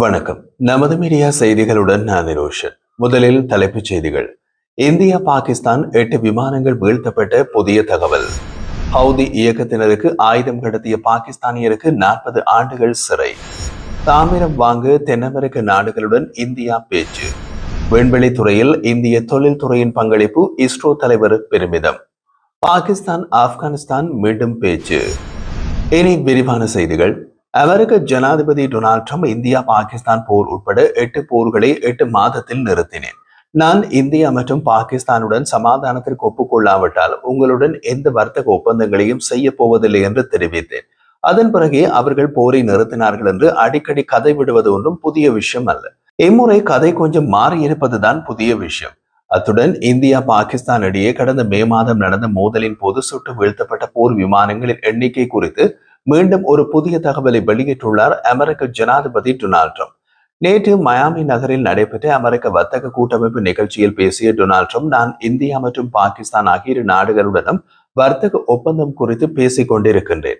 வணக்கம். நமது மீடியா செய்திகளுடன் நான் நிரோஷன். முதலில் தலைப்புச் செய்திகள். இந்தியா பாகிஸ்தான் 8 விமானங்கள் வீழ்த்தப்பட்ட புதிய தகவல். ஹவுதி இயக்கத்தினருக்கு ஆயுதம் கடத்திய பாகிஸ்தானியருக்கு 40 ஆண்டுகள் சிறை. தாமிரம் வாங்க தென் அமெரிக்க நாடுகளுடன் இந்தியா பேச்சு. விண்வெளி துறையில் இந்திய தொழில்துறையின் பங்களிப்பு இஸ்ரோ தலைவர் பெருமிதம். பாகிஸ்தான் ஆப்கானிஸ்தான் மீண்டும் பேச்சு. இனி விரிவான செய்திகள். அமெரிக்க ஜனாதிபதி டொனால்ட் ட்ரம்ப் இந்தியா பாகிஸ்தான் போர் உட்பட 8 போர்களை 8 மாதத்தில் நிறுத்தினேன். நான் இந்தியா மற்றும் பாகிஸ்தானுடன் சமாதானத்திற்கு ஒப்புக்கொள்ளாவிட்டால் உங்களுடன் எந்த வர்த்தக ஒப்பந்தங்களையும் செய்ய போவதில்லை என்று தெரிவித்தேன். அதன் பிறகே அவர்கள் போரை நிறுத்தினார்கள் என்று அடிக்கடி கதை விடுவது ஒன்றும் புதிய விஷயம் அல்ல. இம்முறை கதை கொஞ்சம் மாறியிருப்பதுதான் புதிய விஷயம். அத்துடன் இந்தியா பாகிஸ்தான் இடையே கடந்த மே மாதம் நடந்த மோதலின் போது சுட்டு வீழ்த்தப்பட்ட போர் விமானங்களின் எண்ணிக்கை குறித்து மீண்டும் ஒரு புதிய தகவலை வெளியிட்டுள்ளார் அமெரிக்க ஜனாதிபதி டொனால்ட் ட்ரம்ப். நேற்று மயாமி நகரில் நடைபெற்ற அமெரிக்க வர்த்தக கூட்டமைப்பு நிகழ்ச்சியில் பேசிய டொனால்ட் ட்ரம்ப், நான் இந்தியா மற்றும் பாகிஸ்தான் ஆகிய இரு நாடுகளுடனும் வர்த்தக ஒப்பந்தம் குறித்து பேசிக் கொண்டிருக்கின்றேன்.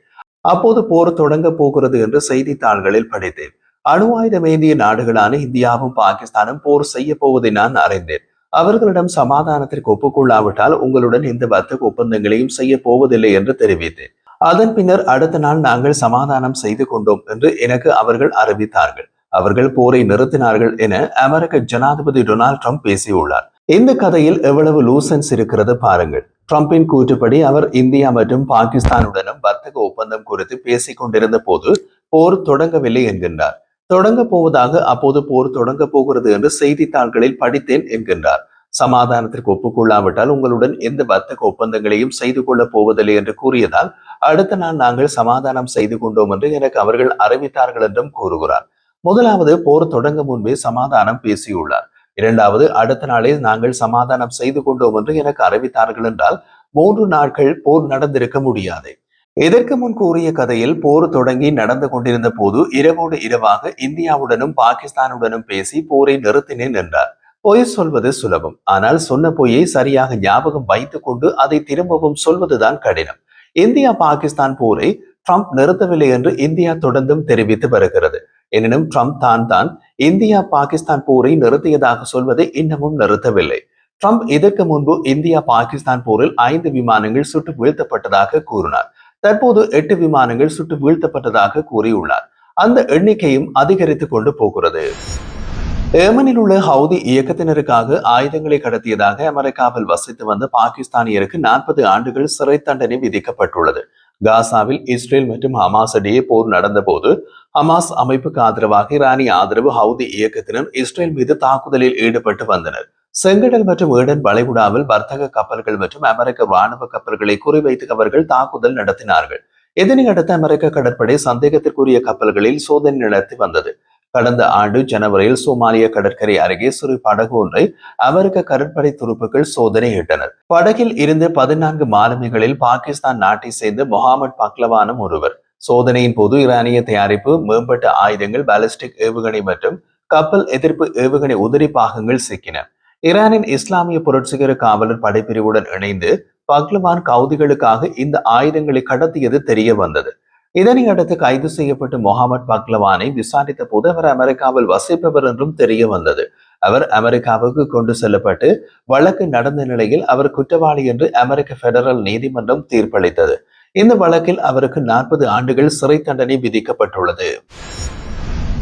அப்போது போர் தொடங்க போகிறது என்று செய்தித்தாள்களில் படித்தேன். அணு ஆயுதம் ஏந்திய நாடுகளான இந்தியாவும் பாகிஸ்தானும் போர் செய்ய போவதை நான் அறிந்தேன். அவர்களிடம் சமாதானத்திற்கு ஒப்புக்கொள்ளாவிட்டால் உங்களுடன் இந்த வர்த்தக ஒப்பந்தங்களையும் செய்ய போவதில்லை என்று தெரிவித்தேன். அதன் பின்னர் அடுத்த நாள் நாங்கள் சமாதானம் செய்து கொண்டோம் என்று எனக்கு அவர்கள் அறிவித்தார்கள். அவர்கள் போரை நிறுத்தினார்கள் என அமெரிக்க ஜனாதிபதி டொனால்ட் ட்ரம்ப் பேசியுள்ளார். இந்த கதையில் எவ்வளவு லூசன்ஸ் இருக்கிறது பாருங்கள். ட்ரம்பின் கூற்றுப்படி அவர் இந்தியா மற்றும் பாகிஸ்தானுடனும் வர்த்தக ஒப்பந்தம் குறித்து பேசிக் கொண்டிருந்த போது போர் தொடங்கவில்லை என்கின்றார். தொடங்க போவதாக அப்போது போர் தொடங்க போகிறது என்று செய்தித்தாள்களில் படித்தேன் என்கின்றார். சமாதானத்திற்கு ஒப்புக்கொள்ளாவிட்டால் உங்களுடன் எந்த வர்த்தக ஒப்பந்தங்களையும் செய்து கொள்ளப் போவதில்லை என்று கூறியதால் அடுத்த நாள் நாங்கள் சமாதானம் செய்து கொண்டோம் என்று எனக்கு அவர்கள் அறிவித்தார்கள் என்றும் கூறுகிறார். முதலாவது போர் தொடங்க முன்பே சமாதானம் பேசியுள்ளார். இரண்டாவது அடுத்த நாளே நாங்கள் சமாதானம் செய்து கொண்டோம் என்று எனக்கு அறிவித்தார்கள் என்றால் 3 நாட்கள் போர் நடந்திருக்க முடியாது. இதற்கு முன் கூறிய கதையில் போர் தொடங்கி நடந்து கொண்டிருந்த போது இரவோடு இரவாக இந்தியாவுடனும் பாகிஸ்தானுடனும் பேசி போரை நிறுத்தினேன் என்றார். பொய் சொல்வது சுலபம், ஆனால் சொன்ன பொய்யை சரியாக ஞாபகம் வைத்துக் கொண்டு அதை திரும்பவும் சொல்வதுதான் கடினம். இந்தியா பாகிஸ்தான் போரை ட்ரம்ப் நிறுத்தவில்லை என்று இந்தியா தொடர்ந்தும் தெரிவித்து வருகிறது. எனினும் ட்ரம்ப் தான் இந்தியா பாகிஸ்தான் போரை நிறுத்தியதாக சொல்வதை இன்னமும் நிறுத்தவில்லை. ட்ரம்ப் இதற்கு முன்பு இந்தியா பாகிஸ்தான் போரில் 5 விமானங்கள் சுட்டு வீழ்த்தப்பட்டதாக கூறினார். தற்போது 8 விமானங்கள் சுட்டு வீழ்த்தப்பட்டதாக கூறியுள்ளார். அந்த எண்ணிக்கையும் அதிகரித்துக் கொண்டு போகிறது. ஏமனில் உள்ள ஹவுதி இயக்கத்தினருக்காக ஆயுதங்களை கடத்தியதாக அமெரிக்காவில் வசித்து வந்த பாகிஸ்தானியருக்கு 40 ஆண்டுகள் சிறை தண்டனை விதிக்கப்பட்டுள்ளது. காசாவில் இஸ்ரேல் மற்றும் ஹமாஸ் இடையே போர் நடந்த போது ஹமாஸ் அமைப்புக்கு ஆதரவாக ஈரானிய ஆதரவு ஹவுதி இயக்கத்தினர் இஸ்ரேல் மீது தாக்குதலில் ஈடுபட்டு வந்தனர். செங்கடல் மற்றும் ஏடன் வளைகுடாவில் வர்த்தக கப்பல்கள் மற்றும் அமெரிக்க ராணுவ கப்பல்களை குறிவைத்து அவர்கள் தாக்குதல் நடத்தினார்கள். இதனையடுத்து அமெரிக்க கடற்படை சந்தேகத்திற்குரிய கப்பல்களில் சோதனை நடத்தி வந்தது. கடந்த ஆண்டு ஜனவரியில் சோமாலிய கடற்கரை அருகே சிறு படகு ஒன்றை அமெரிக்க கடற்படை துருப்புகள் சோதனையிட்டனர். படகில் இருந்து 14 மாலுமிகளில் பாகிஸ்தான் நாட்டை சேர்ந்த முகமது பக்லவானும் ஒருவர். சோதனையின் போது ஈரானிய தயாரிப்பு மேம்பட்ட ஆயுதங்கள், பாலிஸ்டிக் ஏவுகணை மற்றும் கப்பல் எதிர்ப்பு ஏவுகணை உதிரி பாகங்கள் சிக்கின. ஈரானின் இஸ்லாமிய புரட்சிகர காவலர் படைப்பிரிவுடன் இணைந்து பக்லவான் கவுதிகளுக்காக இந்த ஆயுதங்களை கடத்தியது தெரிய வந்தது. இதனை அடுத்து கைது செய்யப்பட்ட முகமது பக்லவானை விசாரித்த போது அவர் அமெரிக்காவில் வசிப்பவர் என்றும் தெரிய வந்தது. அவர் அமெரிக்காவுக்கு கொண்டு செல்லப்பட்டு வழக்கு நடந்த நிலையில் அவர் குற்றவாளி என்று அமெரிக்க பெடரல் நீதிமன்றம் தீர்ப்பளித்தது. இந்த வழக்கில் அவருக்கு 40 ஆண்டுகள் சிறை தண்டனை விதிக்கப்பட்டுள்ளது.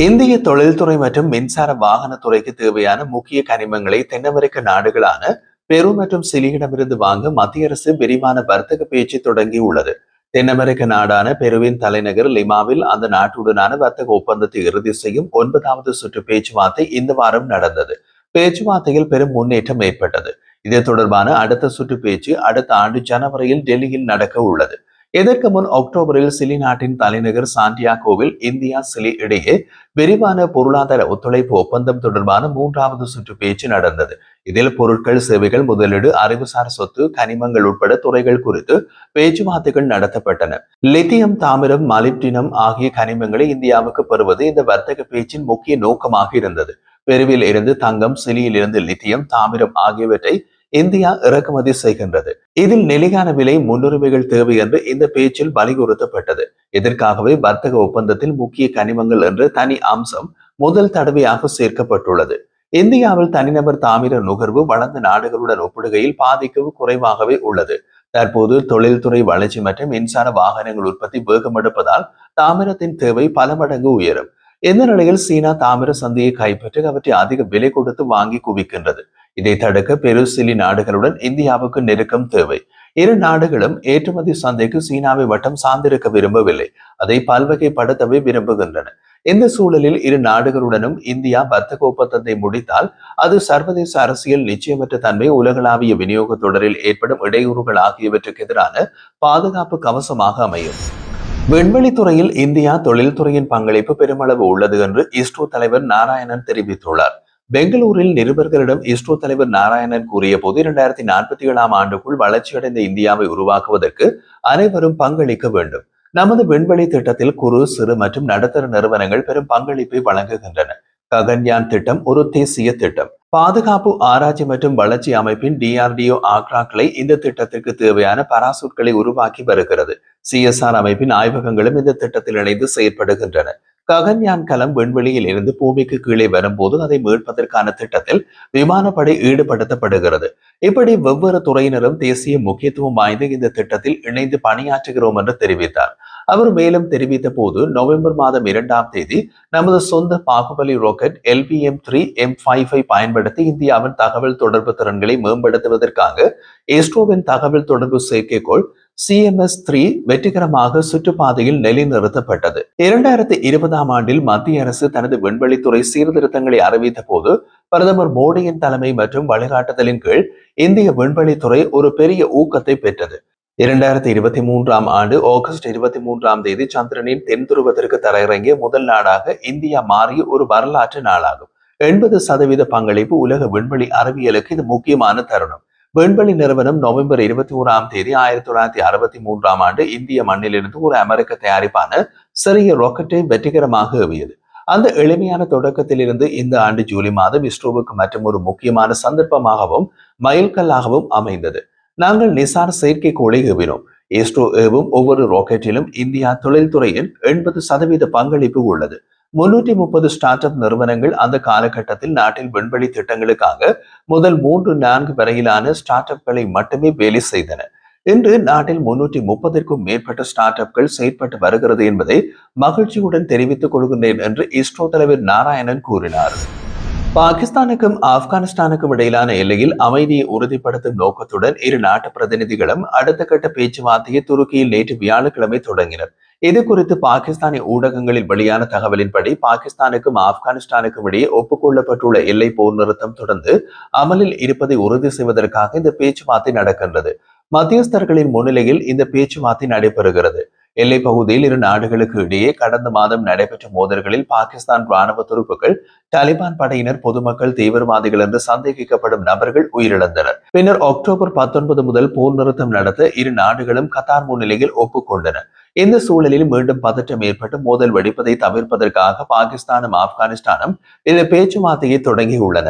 இந்திய தொழில்துறை மற்றும் மின்சார வாகன துறைக்கு தேவையான முக்கிய கனிமங்களை தென் அமெரிக்க நாடுகளான பெரு மற்றும் சிலியிடமிருந்து வாங்க மத்திய அரசு விரிவான வர்த்தக பேச்சு தொடங்கியுள்ளது. தென் அமெரிக்க நாடான பெருவின் தலைநகர் லிமாவில் அந்த நாட்டுடனான வர்த்தக ஒப்பந்தத்தை இறுதி செய்யும் 9வது சுற்று பேச்சுவார்த்தை இந்த வாரம் நடந்தது. பேச்சுவார்த்தையில் பெரும் முன்னேற்றம் ஏற்பட்டது. இது தொடர்பான அடுத்த சுற்று பேச்சு அடுத்த ஆண்டு ஜனவரியில் டெல்லியில் நடக்க உள்ளது. இதற்கு முன் அக்டோபரில் சிலி நாட்டின் தலைநகர் சாண்டியாகோவில் இந்தியா சிலி இடையே விரிவான பொருளாதார ஒத்துழைப்பு ஒப்பந்தம் தொடர்பான 3வது சுற்று பேச்சு நடந்தது. இதில் பொருட்கள், சேவைகள், முதலீடு, அறிவுசார் சொத்து, கனிமங்கள் உட்பட துறைகள் குறித்து பேச்சுவார்த்தைகள் நடத்தப்பட்டன. லித்தியம், தாமிரம், மாலிப்டினம் ஆகிய கனிமங்களை இந்தியாவுக்கு பெறுவது இந்த வர்த்தக பேச்சின் முக்கிய நோக்கமாக இருந்தது. பெருவில் இருந்து தங்கம், சிலியில் இருந்து லித்தியம், தாமிரம் ஆகியவற்றை இந்தியா இறக்குமதி செய்கின்றது. இதில் நிலையான விலை முன்னுரிமைகள் தேவை என்று இந்த பேச்சில் வலியுறுத்தப்பட்டது. இதற்காகவே வர்த்தக ஒப்பந்தத்தில் முக்கிய கனிமங்கள் என்ற தனி அம்சம் முதல் தடவையாக சேர்க்கப்பட்டுள்ளது. இந்தியாவில் தனிநபர் தாமிர நுகர்வு வளர்ந்த நாடுகளுடன் ஒப்பிடுகையில் பாதிக்கு குறைவாகவே உள்ளது. தற்போது தொழில்துறை வளர்ச்சி மற்றும் மின்சார வாகனங்கள் உற்பத்தி வேகமெடுப்பதால் தாமிரத்தின் தேவை பல மடங்கு உயரும். இந்த நிலையில் சீனா தாமிர சந்தையை கைப்பற்றி அவற்றை அதிக விலை கொடுத்து வாங்கி குவிக்கின்றது. இதை தடுக்க பெருசிலி நாடுகளுடன் இந்தியாவுக்கு நெருக்கம் தேவை. இரு நாடுகளும் ஏற்றுமதி சந்தைக்கு சீனாவை வட்டம் சார்ந்திருக்க விரும்பவில்லை, அதை பல்வகைப்படுத்தவே விரும்புகின்றன. இந்த சூழலில் இரு நாடுகளுடனும் இந்தியா வர்த்தக ஒப்பந்தத்தை முடித்தால் அது சர்வதேச அரசியல் நிச்சயமற்ற தன்மை, உலகளாவிய விநியோக தொடரில் ஏற்படும் இடையூறுகள் ஆகியவற்றுக்கு எதிரான பாதுகாப்பு கவசமாக அமையும். விண்வெளித்துறையில் இந்தியா தொழில்துறையின் பங்களிப்பு பெருமளவு உள்ளது என்று இஸ்ரோ தலைவர் நாராயணன் தெரிவித்துள்ளார். பெங்களூரில் நிருபர்களிடம் இஸ்ரோ தலைவர் நாராயணன் கூறிய போது 2047ஆம் ஆண்டுக்குள் வளர்ச்சியடைந்த இந்தியாவை உருவாக்குவதற்கு அனைவரும் பங்களிக்க வேண்டும். நமது விண்வெளி திட்டத்தில் குறு, சிறு மற்றும் நடுத்தர நிறுவனங்கள் பெரும் பங்களிப்பை வழங்குகின்றன. ககன்யான் திட்டம் ஒரு தேசிய திட்டம். பாதுகாப்பு ஆராய்ச்சி மற்றும் வளர்ச்சி அமைப்பின் DRDO ஆக்ரா கிளை இந்த திட்டத்திற்கு தேவையான பராசூட்களை உருவாக்கி வருகிறது. CSR அமைப்பின் ஆய்வகங்களும் இந்த திட்டத்தில் இணைந்து செயற்படுகின்றன. ககன்யான் கலம் விண்வெளியில் இருந்து பூமிக்கு கீழே வரும்போது அதை மீட்பதற்கான திட்டத்தில் விமானப்படை ஈடுபடுத்தப்படுகிறது. இப்படி வெவ்வேறு துறையினரும் தேசிய முக்கியத்துவம் வாய்ந்த இந்த திட்டத்தில் இணைந்து பணியாற்றுகிறோம் என்று தெரிவித்தார். அவர் மேலும் தெரிவித்த போது, நவம்பர் மாதம் 2ஆம் தேதி நமது சொந்த பாகுபலி ராக்கெட் LVM-3 M5 பயன்படுத்தி இந்தியாவின் தகவல் தொடர்பு திறன்களை மேம்படுத்துவதற்காக இஸ்ரோவின் தகவல் தொடர்பு செயற்கைக்கோள் CMS-3 வெற்றிகரமாக சுற்றுப்பாதையில் நிலைநிறுத்தப்பட்டது. 2020ஆம் ஆண்டில் மத்திய அரசு தனது விண்வெளித்துறை சீர்திருத்தங்களை அறிவித்த போது பிரதமர் மோடியின் தலைமை மற்றும் வழிகாட்டுதலின் கீழ் இந்திய விண்வெளித்துறை ஒரு பெரிய ஊக்கத்தை பெற்றது. 2023ஆம் ஆண்டு ஆகஸ்ட் 23ஆம் தேதி சந்திரனின் தென் துருவத்திற்கு தரையிறங்கிய முதல் நாடாக இந்தியா மாறிய ஒரு வரலாற்று நாளாகும். 80% பங்களிப்பு உலக விண்வெளி அறிவியலுக்கு இது முக்கியமான தருணம். விண்வெளி நிறுவனம் நவம்பர் 21ஆம் தேதி 1963ஆம் ஆண்டு இந்திய மண்ணிலிருந்து ஒரு அமெரிக்க தயாரிப்பான சிறிய ராக்கெட்டை வெற்றிகரமாக ஏவியது. அந்த எளிமையான தொடக்கத்திலிருந்து இந்த ஆண்டு ஜூலை மாதம் இஸ்ரோவுக்கு மற்றும் ஒரு முக்கியமான சந்தர்ப்பமாகவும் மைல்கல்லாகவும் அமைந்தது. நாங்கள் நிசார் செயற்கைக்கோளை ஏவினோம். இஸ்ரோ ஏவும் ஒவ்வொரு ராக்கெட்டிலும் இந்தியா தொழில்துறையின் 80% பங்களிப்பு உள்ளது. 330 ஸ்டார்ட் அப் நிறுவனங்கள் அந்த காலகட்டத்தில் நாட்டில் விண்வெளி திட்டங்களுக்காக முதல் 3-4 வரையிலான ஸ்டார்ட் அப்களை மட்டுமே வேலை செய்தன. இன்று நாட்டில் 330க்கும் மேற்பட்ட ஸ்டார்ட் அப்கள் செயற்பட்டு வருகிறது என்பதை மகிழ்ச்சியுடன் தெரிவித்துக் கொள்கின்றேன் என்று இஸ்ரோ தலைவர் நாராயணன் கூறினார். பாகிஸ்தானுக்கும் ஆப்கானிஸ்தானுக்கும் இடையிலான எல்லையில் அமைதியை உறுதிப்படுத்தும் நோக்கத்துடன் இரு நாட்டு பிரதிநிதிகளும் அடுத்த கட்ட பேச்சுவார்த்தையை துருக்கியில் நேற்று வியாழக்கிழமை தொடங்கினர். இது குறித்து பாகிஸ்தானிய ஊடகங்களில் வெளியான தகவலின்படி பாகிஸ்தானுக்கும் ஆப்கானிஸ்தானுக்கும் இடையே ஒப்புக்கொள்ளப்பட்டுள்ள எல்லை போர் நிறுத்தம் தொடர்ந்து அமலில் இருப்பதை உறுதி செய்வதற்காக இந்த பேச்சுவார்த்தை நடக்கின்றது. மத்தியஸ்தர்களின் முன்னிலையில் இந்த பேச்சுவார்த்தை நடைபெறுகிறது. எல்லை பகுதியில் இரு நாடுகளுக்கு இடையே கடந்த மாதம் நடைபெற்ற மோதல்களில் பாகிஸ்தான் ராணுவ துருப்புகள், தாலிபான் படையினர், பொதுமக்கள், தீவிரவாதிகள் என்று சந்தேகிக்கப்படும் நபர்கள் உயிரிழந்தனர். பின்னர் அக்டோபர் 19 முதல் போர் நிறுத்தம் நடத்த இரு நாடுகளும் கத்தார் முன்னிலையில் ஒப்புக்கொண்டன. இந்த சூழலில் மீண்டும் பதற்றம் ஏற்பட்டு மோதல் வெடிப்பதை தவிர்ப்பதற்காக பாகிஸ்தானும் ஆப்கானிஸ்தானும் இந்த பேச்சுவார்த்தையை தொடங்கியுள்ளன.